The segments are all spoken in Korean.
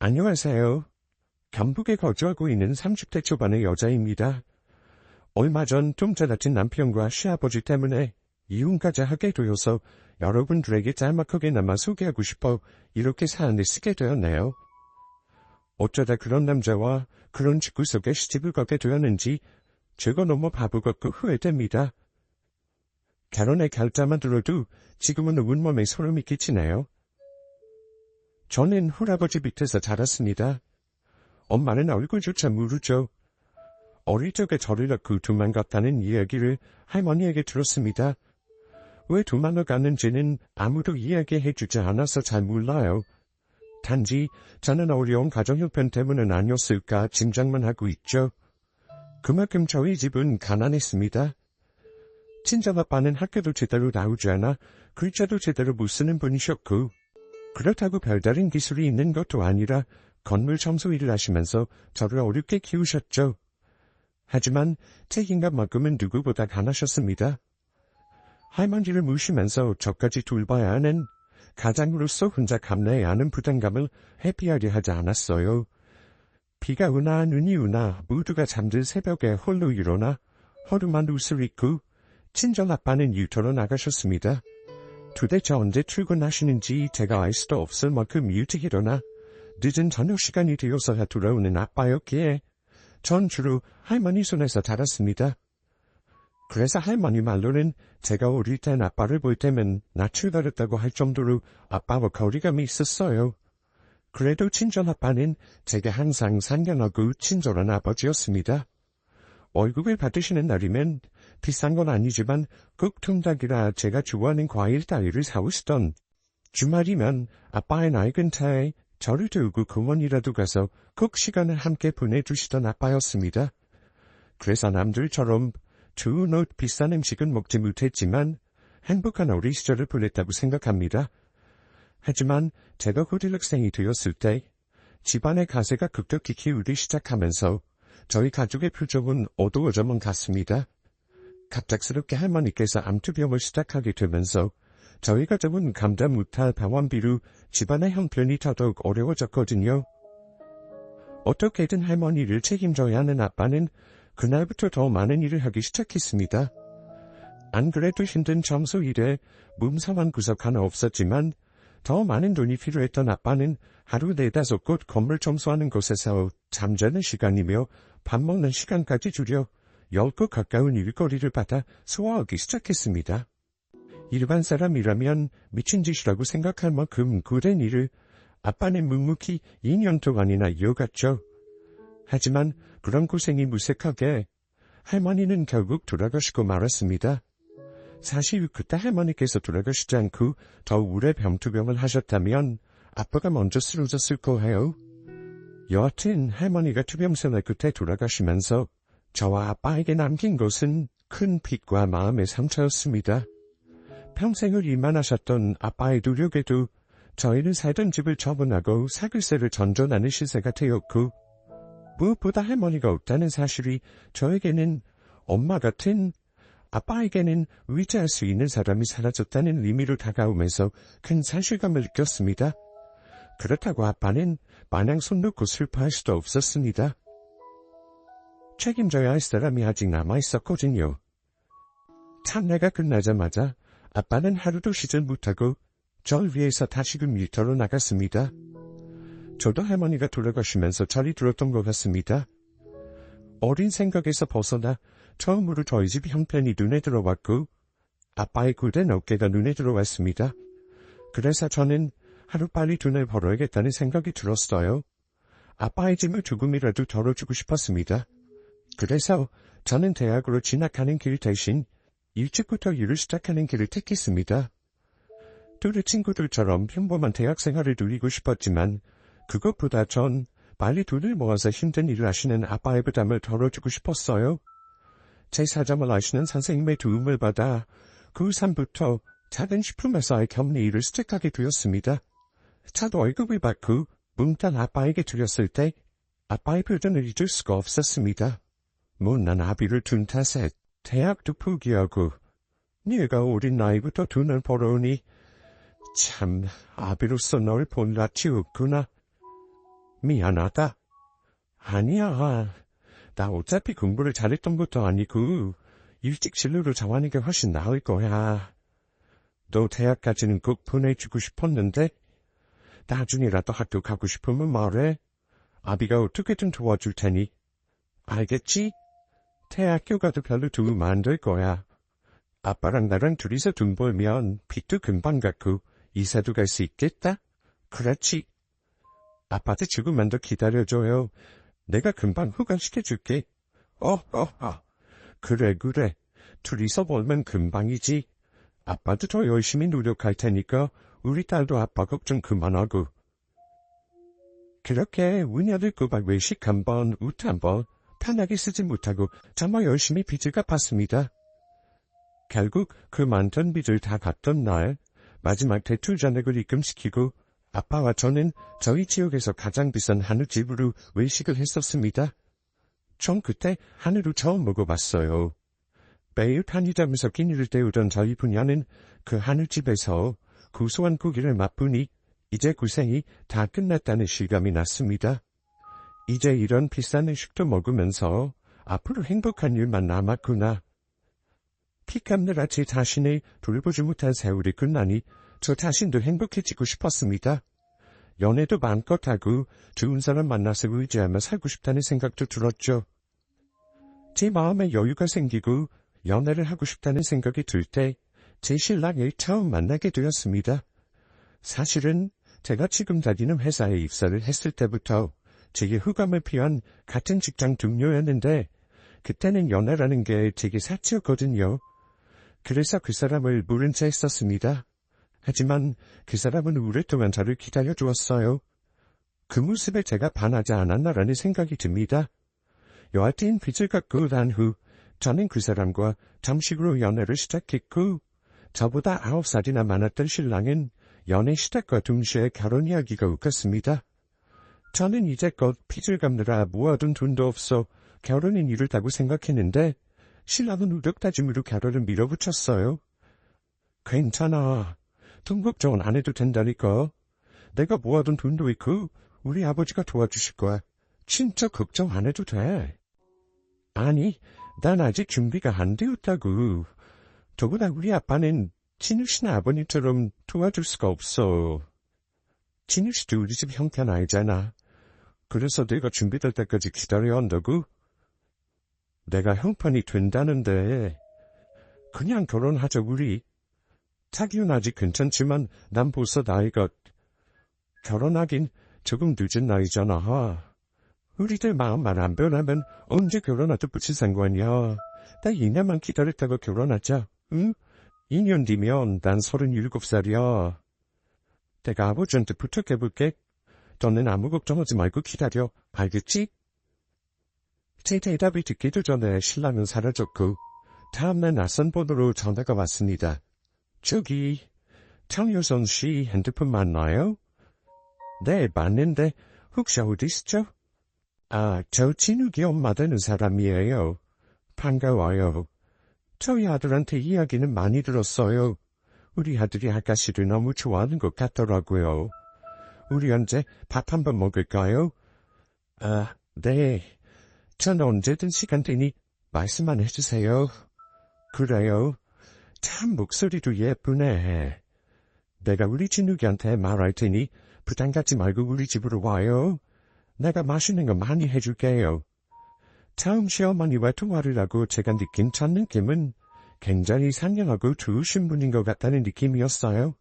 안녕하세요. 경북에 거주하고 있는 30대 초반의 여자입니다. 얼마 전 좀 잘나친 남편과 시아버지 때문에 이혼까지 하게 되어서 여러분들에게 짤막하게나마 소개하고 싶어 이렇게 사연을 쓰게 되었네요. 어쩌다 그런 남자와 그런 직구 속에 시집을 가게 되었는지 제가 너무 바보 같고 후회됩니다. 결혼의 결자만 들어도 지금은 온몸에 소름이 끼치네요. 저는 할아버지 밑에서 자랐습니다. 엄마는 얼굴조차 모르죠. 어릴 적에 저를 낳고 도망갔다는 이야기를 할머니에게 들었습니다. 왜 도망갔는지는 아무도 이야기해주지 않아서 잘 몰라요. 단지 저는 어려운 가정 형편 때문은 아니었을까 짐작만 하고 있죠. 그만큼 저희 집은 가난했습니다. 친정아빠는 학교도 제대로 나오지 않아 글자도 제대로 못 쓰는 분이셨고, 그렇다고 별다른 기술이 있는 것도 아니라 건물 청소 일을 하시면서 저를 어렵게 키우셨죠. 하지만 책임감만큼은 누구보다 강하셨습니다. 할머니를 모시면서 저까지 돌봐야 하는 가장으로서 혼자 감내해야 하는 부담감을 회피하려 하지 않았어요. 비가 오나 눈이 오나 모두가 잠든 새벽에 홀로 일어나 허름한 옷을 입고 친정아빠는 유터로 나가셨습니다. 도대체 언제 출근하시는지 제가 알 수도 없을 만큼 일찍 일어나 늦은 저녁 시간이 되어서야 돌아오는 아빠였기에 전 주로 할머니 손에서 자랐습니다. 그래서 할머니 말로는 제가 어릴 땐 아빠를 볼 때면 낯을 가렸다고 할 정도로 아빠와 거리감이 있었어요. 그래도 친정아빠는 제게 항상 상냥하고 친절한 아버지였습니다. 월급을 받으시는 날이면 비싼 건 아니지만 꼭 통닭이라 제가 좋아하는 과일 따위를 사오시던, 주말이면 아빠의 낡은 차에 저를 태우고 공원이라도 가서 꼭 시간을 함께 보내주시던 아빠였습니다. 그래서 남들처럼 좋은 옷, 비싼 음식은 먹지 못했지만 행복한 어린 시절을 보냈다고 생각합니다. 하지만 제가 고등학생이 되었을 때 집안의 가세가 급격히 기울기 시작하면서 저희 가족의 표정은 어두워져만 갔습니다. 갑작스럽게 할머니께서 암투병을 시작하게 되면서 저희 가족은 감당 못할 병원비로 집안의 형편이 더더욱 어려워졌거든요. 어떻게든 할머니를 책임져야 하는 아빠는 그날부터 더 많은 일을 하기 시작했습니다. 안 그래도 힘든 청소 일에 몸살만 구석 하나 없었지만 더 많은 돈이 필요했던 아빠는 하루 4-5곳 건물 청소하는 곳에서 잠자는 시간이며 밥 먹는 시간까지 줄여 10곳 가까운 일거리를 받아 소화하기 시작했습니다. 일반 사람이라면 미친 짓이라고 생각할 만큼 고된 일을 아빠는 묵묵히 2년 동안이나 이어갔죠. 하지만 그런 고생이 무색하게 할머니는 결국 돌아가시고 말았습니다. 사실 그때 할머니께서 돌아가시지 않고 더 오래 병투병을 하셨다면 아빠가 먼저 쓰러졌을 거예요. 여하튼 할머니가 투병생활 끝에 돌아가시면서 저와 아빠에게 남긴 것은 큰 빚과 마음의 상처였습니다. 평생을 일만 하셨던 아빠의 노력에도 저희는 살던 집을 처분하고 사글세를 전전하는 시세가 되었고, 무엇보다 할머니가 없다는 사실이 저에게는 엄마 같은, 아빠에게는 위자할 수 있는 사람이 사라졌다는 의미로 다가오면서 큰 상실감을 느꼈습니다. 그렇다고 아빠는 마냥 손 놓고 슬퍼할 수도 없었습니다. 책임져야 할 사람이 아직 남아있었거든요. 장례가 끝나자마자 아빠는 하루도 쉬질 못하고 절 위해서 다시금 일터로 나갔습니다. 저도 할머니가 돌아가시면서 잘이 들었던 것 같습니다. 어린 생각에서 벗어나 처음으로 저희 집 형편이 눈에 들어왔고 아빠의 고된 어깨가 눈에 들어왔습니다. 그래서 저는 하루빨리 돈을 벌어야겠다는 생각이 들었어요. 아빠의 짐을 조금이라도 덜어주고 싶었습니다. 그래서 저는 대학으로 진학하는 길 대신 일찍부터 일을 시작하는 길을 택했습니다. 또래 친구들처럼 평범한 대학생활을 누리고 싶었지만 그것보다 전 빨리 돈을 모아서 힘든 일을 하시는 아빠의 부담을 덜어주고 싶었어요. 제 사정을 아시는 선생님의 도움을 받아 고3부터 작은 식품 회사의 격리 일을 시작하게 되었습니다. 첫 월급을 받고 뭉딴 아빠에게 드렸을 때 아빠의 표정을 잊을 수가 없었습니다. 못난 아비를 둔 탓에 대학도 포기하고 네가 어린 나이부터 돈을 벌어오니 참 아비로서 널 본 낯이 없구나. 미안하다. 아니야. 나 어차피 공부를 잘했던 것도 아니고 일찍 진로로 정하는 게 훨씬 나을 거야. 너 대학까지는 꼭 보내주고 싶었는데 나중에라도 학교 가고 싶으면 말해. 아비가 어떻게든 도와줄 테니. 알겠지? 대학교 가도 별로 도움 안 될 거야. 아빠랑 나랑 둘이서 돈 벌면 빚도 금방 갚고 이사도 갈 수 있겠다? 그렇지. 아빠한테 조금만 더 기다려줘요. 내가 금방 후감시켜줄게. 그래. 둘이서 벌면 금방이지. 아빠도 더 열심히 노력할 테니까 우리 딸도 아빠 걱정 그만하고. 그렇게 은혜를 꼬박 외식 한 번, 옷 한 번, 편하게 쓰지 못하고 정말 열심히 빚을 갚았습니다. 결국 그 많던 빚을 다 갚던 날, 마지막 대출 잔액을 입금시키고 아빠와 저는 저희 지역에서 가장 비싼 한우집으로 외식을 했었습니다. 전 그때 한우를 처음 먹어봤어요. 매일 편의점에서 끼니를 때우던 저희 부녀는 그 한우집에서 고소한 고기를 맛보니 이제 고생이 다 끝났다는 실감이 났습니다. 이제 이런 비싼 음식도 먹으면서 앞으로 행복한 일만 남았구나. 피 깎느라 제 자신을 돌보지 못한 세월이 끝나니 저 자신도 행복해지고 싶었습니다. 연애도 마음껏 하고 좋은 사람 만나서 의지하며 살고 싶다는 생각도 들었죠. 제 마음에 여유가 생기고 연애를 하고 싶다는 생각이 들 때 제 신랑을 처음 만나게 되었습니다. 사실은 제가 지금 다니는 회사에 입사를 했을 때부터 제게 호감을 표한 같은 직장 동료였는데 그때는 연애라는 게 제게 사치였거든요. 그래서 그 사람을 모른 채 했었습니다. 하지만 그 사람은 오랫동안 저를 기다려주었어요. 그 모습에 제가 반하지 않았나라는 생각이 듭니다. 여하튼 빚을 갚고 난 후 저는 그 사람과 정식으로 연애를 시작했고 저보다 9살이나 많았던 신랑은 연애 시작과 동시에 결혼 이야기가 오갔습니다. 저는 이제껏 빚을 갚느라 모아둔 돈도 없어 결혼은 이르다고 생각했는데 신랑은 우력다짐으로 결혼을 밀어붙였어요. 괜찮아. 돈 걱정은 안 해도 된다니까. 내가 모아둔 돈도 있고 우리 아버지가 도와주실 거야. 진짜 걱정 안 해도 돼. 아니, 난 아직 준비가 안 되었다고. 더구나 우리 아빠는 진우 씨나 아버님처럼 도와줄 수가 없어. 진우 씨도 우리 집 형편 알잖아. 그래서 내가 준비될 때까지 기다려야 한다고? 내가 형편이 된다는데. 그냥 결혼하자 우리. 자기는 아직 괜찮지만 난 벌써 나이가. 결혼하긴 조금 늦은 나이잖아. 우리들 마음만 안 변하면 언제 결혼해도 무슨 상관이야. 나 2년만 기다렸다가 결혼하자. 응? 2년 뒤면 난 37살이야. 내가 아버지한테 부탁해볼게. 너는 아무 걱정하지 말고 기다려. 알겠지? 제 대답이 듣기도 전에 신랑은 사라졌고 다음날 낯선 번호로 전화가 왔습니다. 저기, 정효선 씨 핸드폰 맞나요? 네, 맞는데 혹시 어디 있죠? 아, 저 진욱이 엄마 되는 사람이에요. 반가워요. 저희 아들한테 이야기는 많이 들었어요. 우리 아들이 아가씨를 너무 좋아하는 것 같더라고요. 우리 언제 밥 한번 먹을까요? 아, 네. 전 언제든 시간 되니 말씀만 해주세요. 그래요. 참 목소리도 예쁘네. 내가 우리 진욱이한테 말할 테니 부담 갖지 말고 우리 집으로 와요. 내가 맛있는 거 많이 해줄게요. 처음 시어머니와 통화를 하고 제가 느낀 첫 느낌은 굉장히 상냥하고 좋으신 분인 것 같다는 느낌이었어요.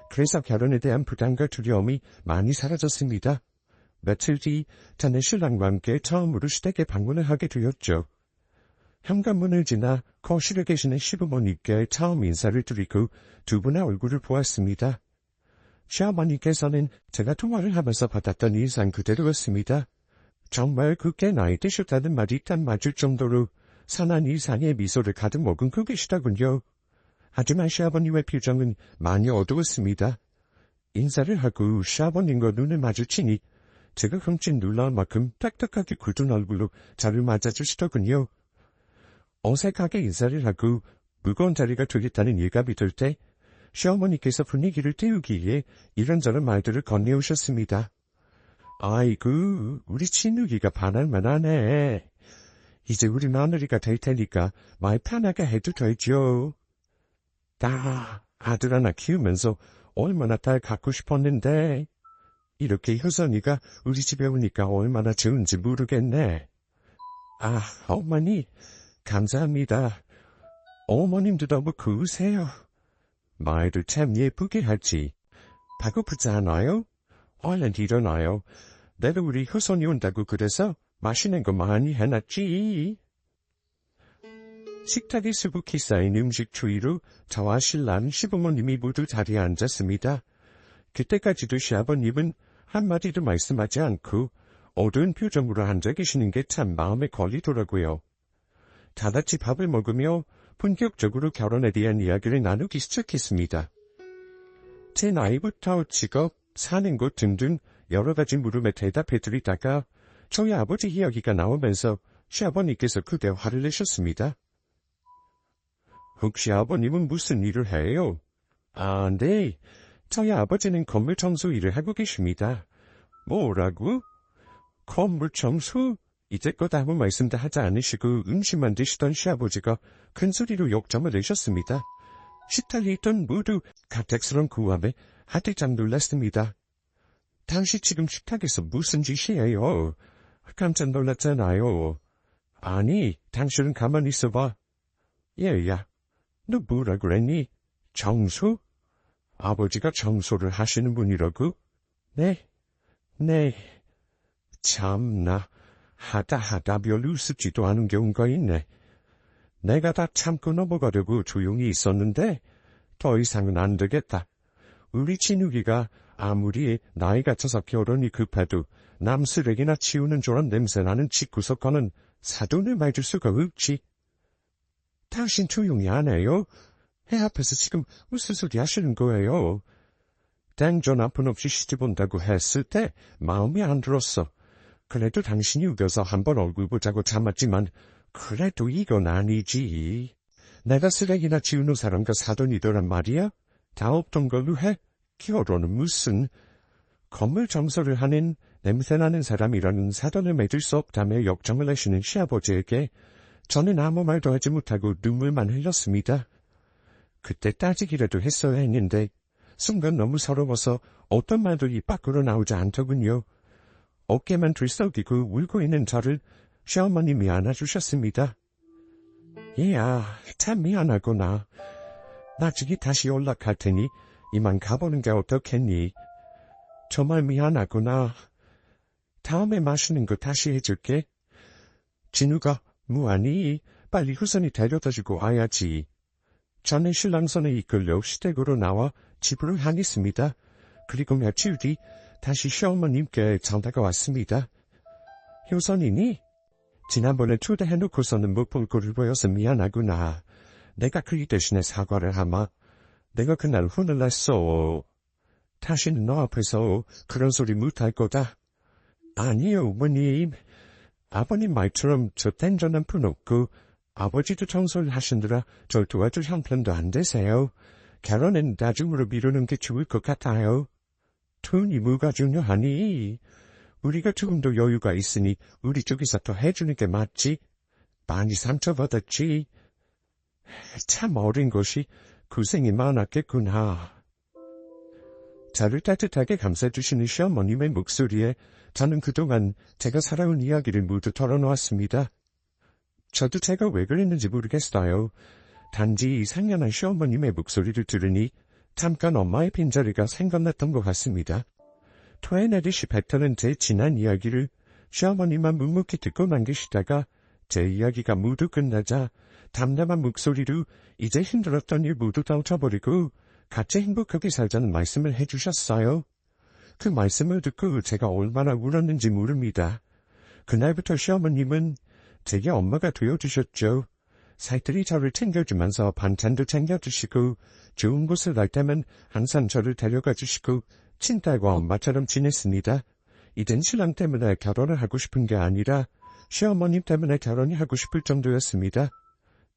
그래서 결혼에 대한 부담과 두려움이 많이 사라졌습니다. 며칠 뒤 저는 신랑과 함께 처음으로 시댁에 방문을 하게 되었죠. 현관문을 지나 거실에 계시는 시부모님께 처음 인사를 드리고 두 분의 얼굴을 보았습니다. 시어머니께서는 제가 통화를 하면서 받았던 인상 그대로였습니다. 정말 그렇게 나이 드셨다는 말이 딱 맞을 정도로 선한 이상의 미소를 가득 머금고 계시더군요. 하지만 시아버님의 표정은 많이 어두웠습니다. 인사를 하고 시아버님과 눈을 마주치니 제가 흠칫 놀랄 만큼 딱딱하게 굳은 얼굴로 저를 맞아주시더군요. 어색하게 인사를 하고 무거운 자리가 되겠다는 예감이 들 때 시어머니께서 분위기를 띄우기 위해 이런저런 말들을 건네오셨습니다. 아이고, 우리 진욱이가 반할만 하네. 이제 우리 며느리가 될 테니까 말 편하게 해도 되죠. 나 아들 하나 키우면서 얼마나 딸 갖고 싶었는데 이렇게 효선이가 우리 집에 오니까 얼마나 좋은지 모르겠네. 아, 어머니 감사합니다. 어머님도 너무 고우세요. 말도 참 예쁘게 하지. 배고프지 않아요? 얼른 일어나요. 내가 우리 효선이 온다고 그래서 맛있는 거 많이 해놨지. 식탁에 수북히 쌓인 음식 추위로 저와 신랑 시부모님이 모두 자리에 앉았습니다. 그때까지도 시아버님은 한마디도 말씀하지 않고 어두운 표정으로 앉아 계시는 게 참 마음에 걸리더라고요. 다 같이 밥을 먹으며 본격적으로 결혼에 대한 이야기를 나누기 시작했습니다. 제 나이부터 직업, 사는 곳 등등 여러 가지 물음에 대답해드리다가 저희 아버지 이야기가 나오면서 시아버님께서 크게 화를 내셨습니다. 혹시 아버님은 무슨 일을 해요? 아, 네. 저희 아버지는 건물 청소 일을 하고 계십니다. 뭐라고? 건물 청소? 이제껏 아무 말씀도 하지 않으시고 음식만 드시던 시아버지가 큰 소리로 욕정을 내셨습니다. 식탁에 있던 모두 갑작스런 고함에 하들짝 놀랐습니다. 당시 지금 식탁에서 무슨 짓이에요? 깜짝 놀랐잖아요. 아니, 당신은 가만히 있어봐. 얘야, 너 뭐라 그랬니? 청소? 아버지가 청소를 하시는 분이라고? 네. 참나, 하다 별로 우습지도 않은 경우가 있네. 내가 다 참고 넘어가려고 조용히 있었는데 더 이상은 안 되겠다. 우리 진욱이가 아무리 나이가 차서 결혼이 급해도 남 쓰레기나 치우는 저런 냄새나는 집구석과는 사돈을 맺을 수가 없지. 당신 조용히 안 해요? 해 앞에서 지금 무슨 소리 하시는 거예요? 땡전 아픈 없이 시집 온다고 했을 때 마음이 안 들었어. 그래도 당신이 우겨서 한번 얼굴 보자고 참았지만 그래도 이건 아니지. 내가 쓰레기나 치우는 사람과 사돈이더란 말이야? 다 없던 걸로 해? 결혼은 무슨. 건물 청소를 하는 냄새나는 사람이라는 사돈을 맺을 수 없다며 역정을 내시는 시아버지에게 저는 아무 말도 하지 못하고 눈물만 흘렸습니다. 그때 따지기라도 했어야 했는데 순간 너무 서러워서 어떤 말도 입 밖으로 나오지 않더군요. 어깨만 들썩이고 울고 있는 저를 시어머님이 안아주셨습니다. 얘야, 참 미안하구나. 나중에 다시 연락할 테니 이만 가보는 게 어떻겠니? 정말 미안하구나. 다음에 맛있는 거 다시 해줄게. 진우가 뭐하니? 빨리 후선이 데려다주고 와야지. 저는 신랑 손에 이끌려 시댁으로 나와 집으로 향했습니다. 그리고 며칠 뒤 다시 시어머님께 전화가 왔습니다. 효선이니? 지난번에 초대해놓고서는 못 볼 꼴을 보여서 미안하구나. 내가 그 대신에 사과를 하마. 내가 그날 혼을 냈어. 다시는 너 앞에서 그런 소리 못할 거다. 아니요, 어머님. 아버님 말처럼 저 땡전 한 푼 없고 아버지도 청소를 하시느라 절 도와줄 형편도 안 되세요. 결혼은 나중으로 미루는 게 좋을 것 같아요. 돈이 뭐가 중요하니? 우리가 조금 더 여유가 있으니 우리 쪽에서 더 해주는 게 맞지? 많이 상처받았지? 참 어린 것이 고생이 많았겠구나. 저를 따뜻하게 감싸주시는 시어머님의 목소리에 저는 그동안 제가 살아온 이야기를 모두 털어놓았습니다. 저도 제가 왜 그랬는지 모르겠어요. 단지 상냥한 시어머님의 목소리를 들으니 잠깐 엄마의 빈자리가 생각났던 것 같습니다. 토해내듯이 뱉어낸 제 지난 이야기를 시어머님만 묵묵히 듣고 남기시다가 제 이야기가 모두 끝나자 담담한 목소리로 이제 힘들었던 일 모두 다 잊어버리고 같이 행복하게 살자는 말씀을 해주셨어요. 그 말씀을 듣고 제가 얼마나 울었는지 모릅니다. 그날부터 시어머님은 제게 엄마가 되어주셨죠. 살뜰히 저를 챙겨주면서 반찬도 챙겨주시고 좋은 곳을 갈 때면 항상 저를 데려가 주시고 친딸과 엄마처럼 지냈습니다. 이젠 신랑 때문에 결혼을 하고 싶은 게 아니라 시어머님 때문에 결혼이 하고 싶을 정도였습니다.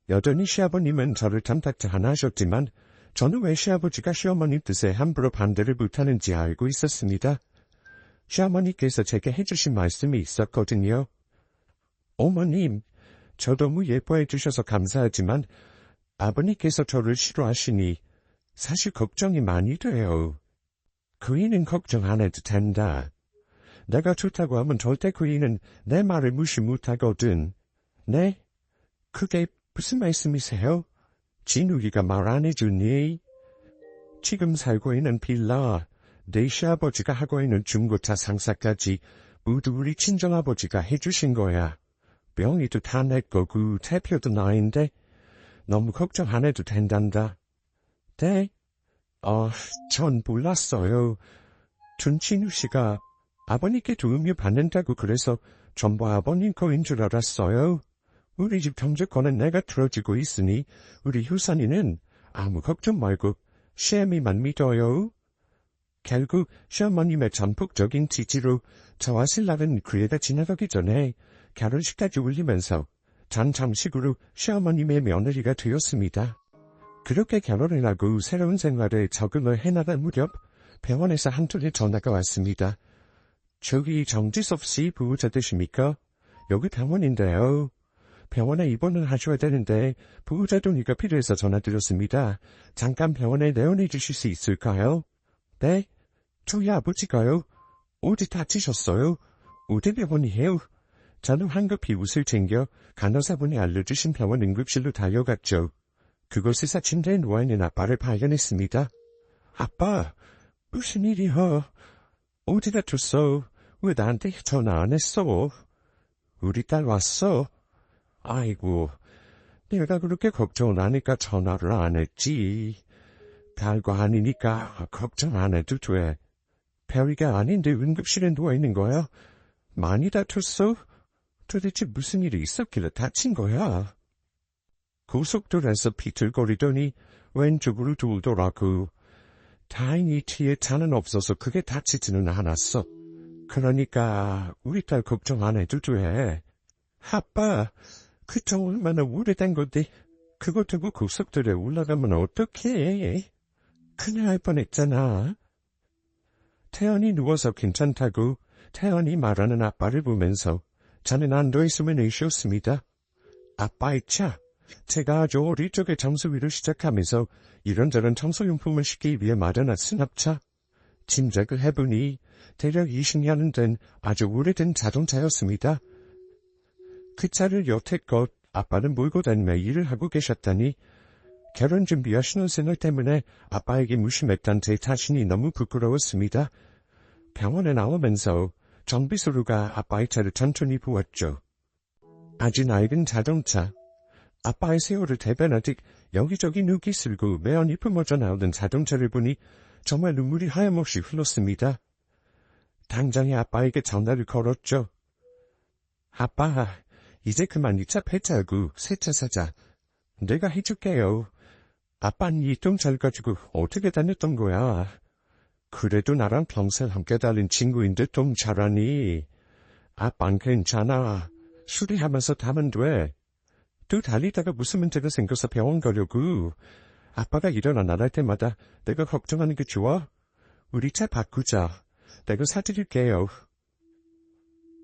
여전히 시아버님은 저를 탐탁지 않아 하셨지만 저는 왜 시아버지가 시어머님 뜻에 함부로 반대를 못하는지 알고 있었습니다. 시어머니께서 제게 해주신 말씀이 있었거든요. 어머님, 저 너무 예뻐해 주셔서 감사하지만 아버님께서 저를 싫어하시니 사실 걱정이 많이 돼요. 그이는 걱정 안 해도 된다. 내가 좋다고 하면 절대 그이는 내 말을 무시 못하거든. 네? 그게 무슨 말씀이세요? 진욱이가 말 안 해주니? 지금 살고 있는 빌라, 내 시아버지가 하고 있는 중고차 상사까지 모두 우리 친정아버지가 해주신 거야. 명의도 다 내 거고 대표도 나인데 너무 걱정 안 해도 된단다. 네? 전 몰랐어요. 준진우 씨가 아버님께 도움을 받는다고 그래서 전부 아버님 거인 줄 알았어요. 우리 집 경제권은 내가 들어주고 있으니 우리 효산이는 아무 걱정 말고 시애미만 믿어요. 결국 시어머님의 전폭적인 지지로 저와 신랑은 그 애가 지나가기 전에 결혼식까지 올리면서 전 정식으로 시어머님의 며느리가 되었습니다. 그렇게 결혼을 하고 새로운 생활에 적응을 해나갈 무렵 병원에서 한 통의 전화가 왔습니다. 저기 정지섭 씨 보호자 되십니까? 여기 병원인데요. 병원에 입원을 하셔야 되는데 보호자 동의가 필요해서 전화드렸습니다. 잠깐 병원에 내원해 주실 수 있을까요? 네? 저희 아버지가요? 어디 다치셨어요? 어디 병원이에요? 저는 황급히 옷을 챙겨 간호사분이 알려주신 병원 응급실로 달려갔죠. 그곳에서 침대에 누워있는 아빠를 발견했습니다. 아빠, 무슨 일이야? 어디 다쳤어? 왜 나한테 전화 안 했어? 우리 딸 왔어? 아이고, 내가 그렇게 걱정을 하니까 전화를 안 했지. 별거 아니니까 걱정 안 해도 돼. 별이가 아닌데 응급실에 누워있는 거야? 많이 다쳤어? 도대체 무슨 일이 있었길래 다친 거야? 고속도로에서 비틀거리더니 왼쪽으로 돌더라고. 다행히 뒤에 차는 없어서 크게 다치지는 않았어. 그러니까 우리 딸 걱정 안 해도 돼. 아빠, 그저 얼마나 오래된 건데 그거 두고 고속도로에 올라가면 어떡해? 큰일 날 뻔했잖아. 태연이 누워서 괜찮다고 태연이 말하는 아빠를 보면서 저는 안도의 숨을 내쉬었습니다. 아빠의 차. 제가 아주 어릴 적에 청소일을 시작하면서 이런저런 청소용품을 싣기 위해 마련한 수납차. 짐작을 해보니 대략 20년은 된 아주 오래된 자동차였습니다. 그 차를 여태껏 아빠는 몰고 다니며 일을 하고 계셨다니 결혼 준비와 신혼생활 때문에 아빠에게 무심했던 제 자신이 너무 부끄러웠습니다. 병원에 나오면서 정비소루가 아빠의 차를 천천히 보았죠. 아주 낡은 자동차. 아빠의 세월을 대변하듯 여기저기 누기 쓸고 매연이 품어져 나오던 자동차를 보니 정말 눈물이 하염없이 흘렀습니다. 당장에 아빠에게 전화를 걸었죠. 아빠, 이제 그만 이 차 폐차하고 새 차 사자. 내가 해줄게요. 아빠는 이 돈 잘 가지고 어떻게 다녔던 거야. 그래도 나랑 평생 함께 달린 친구인데 좀 잘하니. 아빠는 괜찮아. 수리하면서 타면 돼. 또 달리다가 무슨 문제가 생겨서 병원 가려고. 아빠가 일어나 나갈 때마다 내가 걱정하는 게 좋아? 우리 차 바꾸자. 내가 사드릴게요.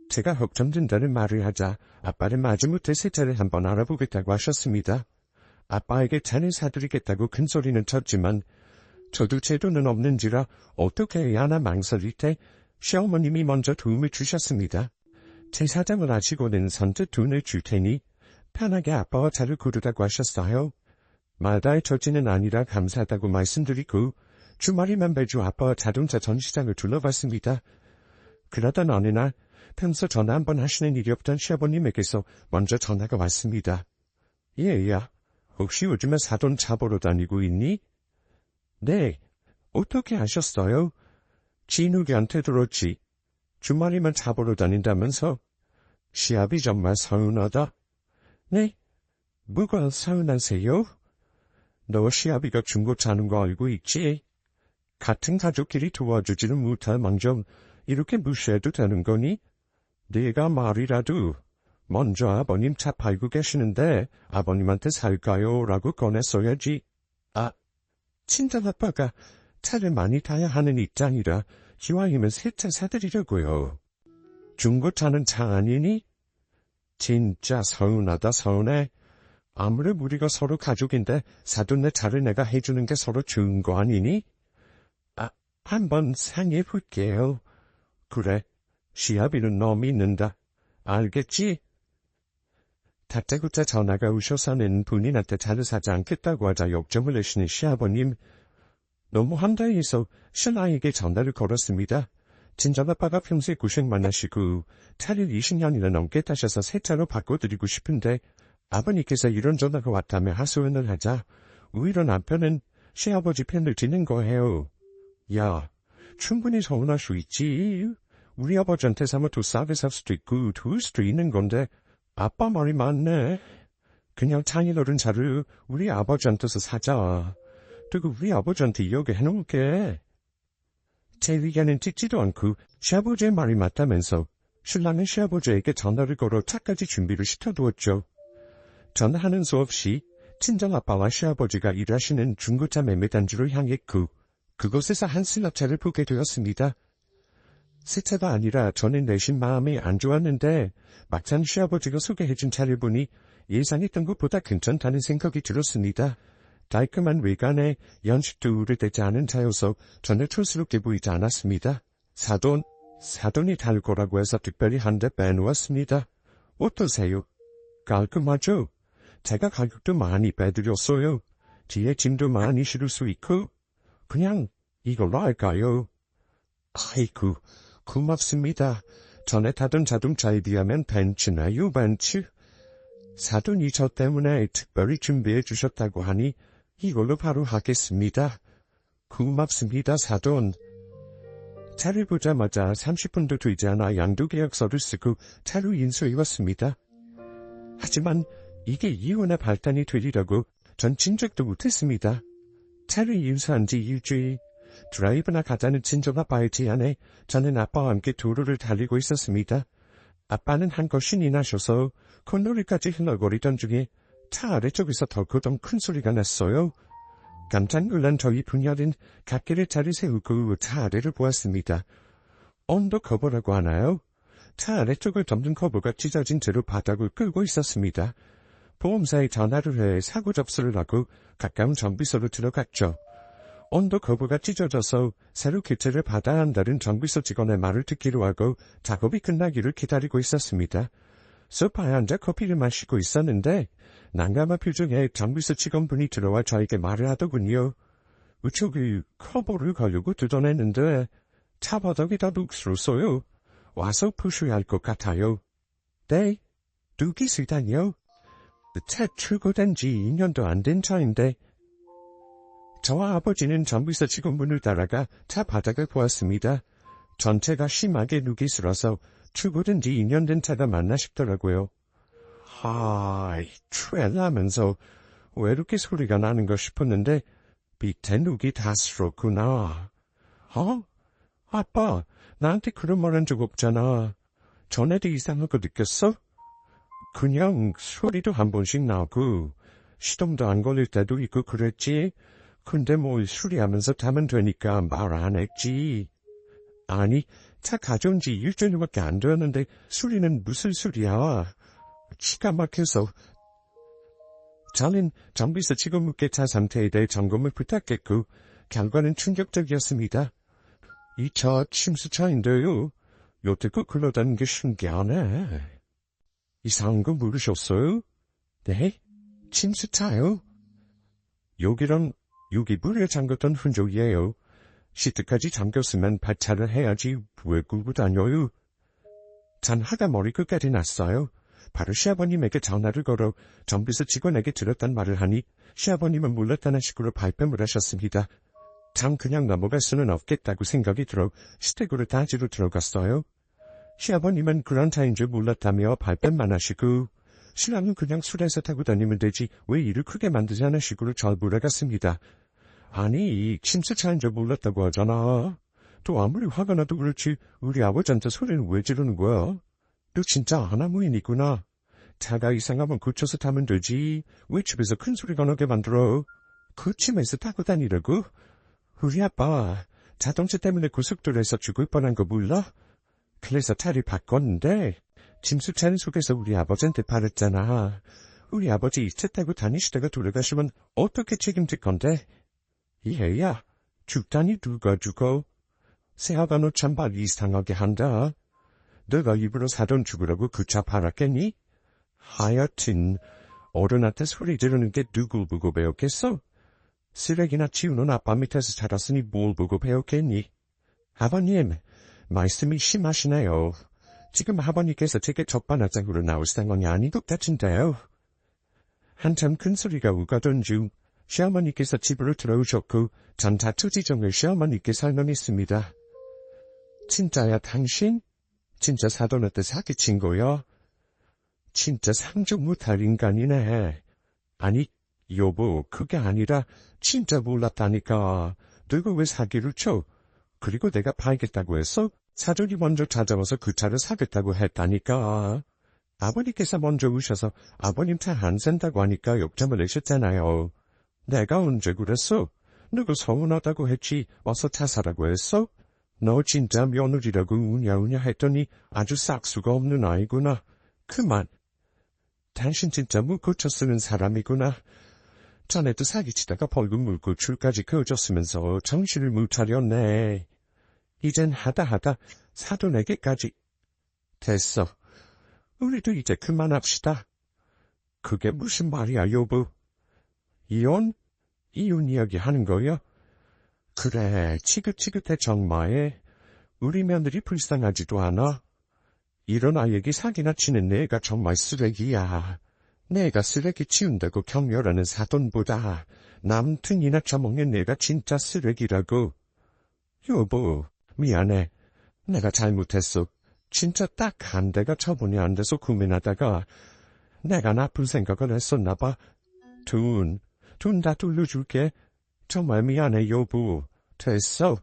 제가 걱정된다는 말을 하자 아빠는 마지못해 새 차를 한번 알아보겠다고 하셨습니다. 아빠에게 차를 사드리겠다고 큰 소리는 쳤지만 저도 제 돈은 없는지라 어떻게 해야 하나 망설일 때 시어머님이 먼저 도움을 주셨습니다. 제 사정을 아시고는 선뜻 돈을 줄 테니 편하게 아빠와 차를 고르라고 하셨어요. 마다의 처지는 아니라 감사하다고 말씀드리고 주말이면 매주 아빠와 자동차 전시장을 둘러봤습니다. 그러던 어느 날 평소 전화 한번 하시는 일이 없던 시아버님에게서 먼저 전화가 왔습니다. 얘야, 혹시 요즘에 사돈 차 보러 다니고 있니? 네, 어떻게 하셨어요? 진욱이한테 들었지. 주말이면 차 보러 다닌다면서? 시아비 정말 서운하다. 네? 뭐가 서운하세요? 너 시아비가 중고차 하는 거 알고 있지? 같은 가족끼리 도와주지는 못할 망정 이렇게 무시해도 되는 거니? 네가 말이라도 먼저 아버님 차 팔고 계시는데 아버님한테 살까요? 라고 꺼냈어야지. 아, 친정아빠가 차를 많이 타야 하는 입장이라 기왕이면 새 차 사드리려고요. 중고차는 차 아니니? 진짜 서운하다 서운해. 아무리 우리가 서로 가족인데 사돈 내 차를 내가 해주는 게 서로 좋은 거 아니니? 한번 상의해볼게요. 그래, 시아비는 너 믿는다. 알겠지? 다짜고짜 전화가 오셔서는 본인한테 차를 사지 않겠다고 하자 역점을 내시는 시아버님. 너무 한다해서 신랑에게 전화를 걸었습니다. 친정아빠가 평소에 고생 많으시고 차를 20년이나 넘게 타셔서 새 차로 바꿔드리고 싶은데 아버님께서 이런 전화가 왔다며 하소연을 하자 오히려 남편은 시아버지 편을 드는 거예요. 야, 충분히 서운할 수 있지. 우리 아버지한테 사면 더 싸게 살 수도 있고 도울 수도 있는 건데 아빠 말이 맞네. 그냥 창의로운 차를 우리 아버지한테서 사자. 그리고 우리 아버지한테 이야기 해놓을게. 제 의견은 듣지도 않고 시아버지의 말이 맞다면서 신랑은 시아버지에게 전화를 걸어 차까지 준비를 시켜두었죠. 전화하는 수 없이 친정아빠와 시아버지가 일하시는 중고차 매매단지로 향했고 그곳에서 한 승합차를 보게 되었습니다. 새 차가 아니라 저는 내심 마음이 안 좋았는데 막상 시아버지가 소개해준 차를 보니 예상했던 것보다 괜찮다는 생각이 들었습니다. 달콤한 외관에 연식도 오래되지 않은 차여서 전혀 촌스럽게 보이지 않았습니다. 사돈이 탈 거라고 해서 특별히 한 대 빼놓았습니다. 어떠세요? 깔끔하죠? 제가 가격도 많이 빼드렸어요. 뒤에 짐도 많이 실을 수 있고 그냥 이걸로 할까요? 아이고, 고맙습니다. 전에 타던 자동차에 비하면 벤츠나 유벤츠. 사돈이 저 때문에 특별히 준비해 주셨다고 하니 이걸로 바로 하겠습니다. 고맙습니다, 사돈. 차를 보자마자 30분도 되지 않아 양도계약서를 쓰고 차로 인수해 왔습니다. 하지만 이게 이혼의 발단이 되리라고 전 짐작도 못했습니다. 차를 인수한 지 일주일, 드라이브나 가자는 친정아빠의 제안에 저는 아빠와 함께 도로를 달리고 있었습니다. 아빠는 한껏 신이 나셔서 콧노래까지 흘러거리던 중에 차 아래쪽에서 덜커덩 큰 소리가 났어요. 깜짝 놀란 저희 부녀는 갓길에 차를 세우고 차 아래를 보았습니다. 언더커버라고 하나요? 차 아래쪽을 덮는 커버가 찢어진 채로 바닥을 끌고 있었습니다. 보험사에 전화를 해 사고 접수를 하고 가까운 정비소로 들어갔죠. 언더커버가 찢어져서 새로 교체를 받아야 한다는 정비소 직원의 말을 듣기로 하고 작업이 끝나기를 기다리고 있었습니다. 소파에 앉아 커피를 마시고 있었는데 난감한 표정에 정비소 직원분이 들어와 저에게 말을 하더군요. 저기 커버를 가려고 뜯어냈는데 차 바닥이 다 녹슬었어요. 와서 보셔야 할 것 같아요. 네? 누기 쓰다니요? 차 출고된 지 2년도 안 된 차인데 저와 아버지는 정비소 직원분을 따라가 차 바닥을 보았습니다. 전체가 심하게 누기 슬어서 출고된 지 2년 된 차가 맞나 싶더라고요. 트렐라면서 왜 이렇게 소리가 나는가 싶었는데 밑에 누기 다 슬었구나. 아빠, 나한테 그런 말 한 적 없잖아. 전에도 이상한 거 느꼈어? 그냥 소리도 한 번씩 나고 시동도 안 걸릴 때도 있고 그랬지. 근데 뭘 수리하면서 타면 되니까 말 안 했지. 아니, 차 가져온 지 일주일밖에 안 되었는데 수리는 무슨 수리야. 기가 막혀서. 저는 정비소 직원분께 차 상태에 대해 점검을 부탁했고 결과는 충격적이었습니다. 이 차 침수차인데요. 여태껏 흘러다니는 게 신기하네. 이상한 거 모르셨어요? 네? 침수차요? 여기 물에 잠겼던 흔적이에요. 시트까지 잠겼으면 발차를 해야지 왜 끌고 다녀요? 전 화가 머리끝까지 났어요. 바로 시아버님에게 전화를 걸어 정비소 직원에게 들었단 말을 하니 시아버님은 몰랐다는 식으로 발뺌을 하셨습니다. 참 그냥 넘어갈 수는 없겠다고 생각이 들어 스택으로 다지로 들어갔어요. 시아버님은 그런 차인 줄 몰랐다며 발뺌만 하시고 신랑은 그냥 술에서 타고 다니면 되지 왜 일을 크게 만드자는 식으로 절 몰아갔습니다. 아니, 침수차인 줄 몰랐다고 하잖아. 또 아무리 화가 나도 그렇지 우리 아버지한테 소리는 왜 지르는 거야? 너 진짜 하나무인이구나. 차가 이상하면 고쳐서 타면 되지. 왜 집에서 큰 소리가 나게 만들어? 그 침에서 타고 다니라고? 우리 아빠, 자동차 때문에 고속도로에서 죽을 뻔한 거 몰라? 그래서 차를 바꿨는데 짐수차는 속에서 우리 아버지한테 팔았잖아. 우리 아버지 이 차 타고 다니시다가 돌아가시면 어떻게 책임질 건데? 이 애야, 죽다니 누가 죽어? 새아가 너 참 말 이상하게 한다. 너가 입으로 사돈 죽으라고 그 차 팔았겠니? 하여튼 어른한테 소리 지르는 게 누굴 보고 배웠겠어? 쓰레기나 치우는 아빠 밑에서 자랐으니 뭘 보고 배웠겠니? 아버님, 말씀이 심하시네요. 지금 아버님께서 제게 적반하장으로 나올 상황이 아닌 것 같은데요. 한참 큰 소리가 오가던 중 시어머니께서 집으로 들어오셨고 전 다투지정을 시어머니께 설명했습니다. 진짜야 당신? 진짜 사돈한테 사기친 거야? 진짜 상종 못할 인간이네. 아니, 여보, 그게 아니라 진짜 몰랐다니까. 너가 왜 사기를 쳐? 그리고 내가 팔겠다고 했어? 사돈이 먼저 찾아와서 그 차를 사겠다고 했다니까. 아버님께서 먼저 오셔서 아버님 차 안 산다고 하니까 욕심을 내셨잖아요. 내가 언제 그랬어? 누구 서운하다고 했지 와서 차 사라고 했어? 너 진짜 며느리라고 우냐우냐 했더니 아주 싹수가 없는 아이구나. 그만. 당신 진짜 묵고쳐 쓰는 사람이구나. 전에도 사기치다가 벌금 물고 줄까지 그어줬으면서 정신을 못 차렸네. 이젠 하다 사돈에게까지. 됐어. 우리도 이제 그만합시다. 그게 무슨 말이야, 여보? 이혼 이야기 하는 거야? 그래, 지긋지긋해 정말. 우리 며느리 불쌍하지도 않아. 이런 아이에게 사기나 치는 내가 정말 쓰레기야. 내가 쓰레기 치운다고 격려하는 사돈보다 남튼이나 처먹는 내가 진짜 쓰레기라고. 여보, 미안해. 내가 잘못했어. 진짜 딱 한 대가 처분이 안 돼서 고민하다가 내가 나쁜 생각을 했었나 봐. 돈 다 돌려줄게. 정말 미안해, 여보. 됐어.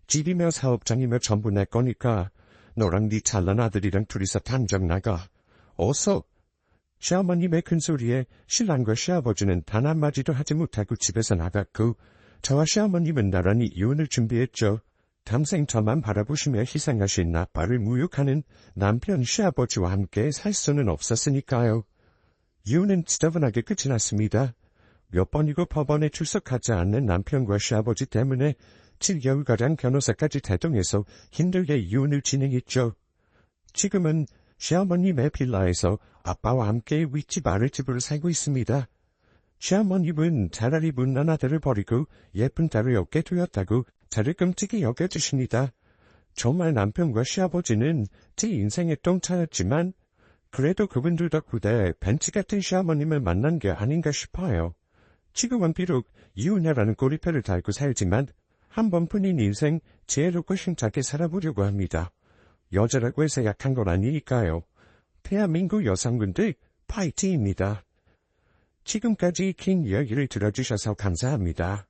집이며 사업장이며 전부 내 거니까 너랑 네 잘난 아들이랑 둘이서 당장 나가. 어서. 시어머님의 큰소리에 신랑과 시아버지는 단 한마디도 하지 못하고 집에서 나갔고 저와 시어머님은 나란히 이혼을 준비했죠. 평생 저만 바라보시며 희생하신 아빠를 무욕하는 남편 시아버지와 함께 살 수는 없었으니까요. 이혼은 지저분하게 끝이 났습니다. 몇 번이고 법원에 출석하지 않는 남편과 시아버지 때문에 7개월가량 변호사까지 대동해서 힘들게 이혼을 진행했죠. 지금은 시어머님의 빌라에서 아빠와 함께 윗집 아랫집으로 살고 있습니다. 시어머님은 차라리 못난 아들을 버리고 예쁜 딸을 얻게 되었다고 저를 끔찍이 여겨주십니다. 정말 남편과 시아버지는 제 인생의 똥차였지만 그래도 그분들 덕분에 벤치 같은 시어머님을 만난 게 아닌가 싶어요. 지금은 비록 이혼이라는 꼬리표를 달고 살지만 한 번뿐인 인생 지혜롭고 힘차게 살아보려고 합니다. 여자라고 해서 약한 건 아니니까요. 대한민국 여성분들 파이팅입니다. 지금까지 긴 이야기를 들어주셔서 감사합니다.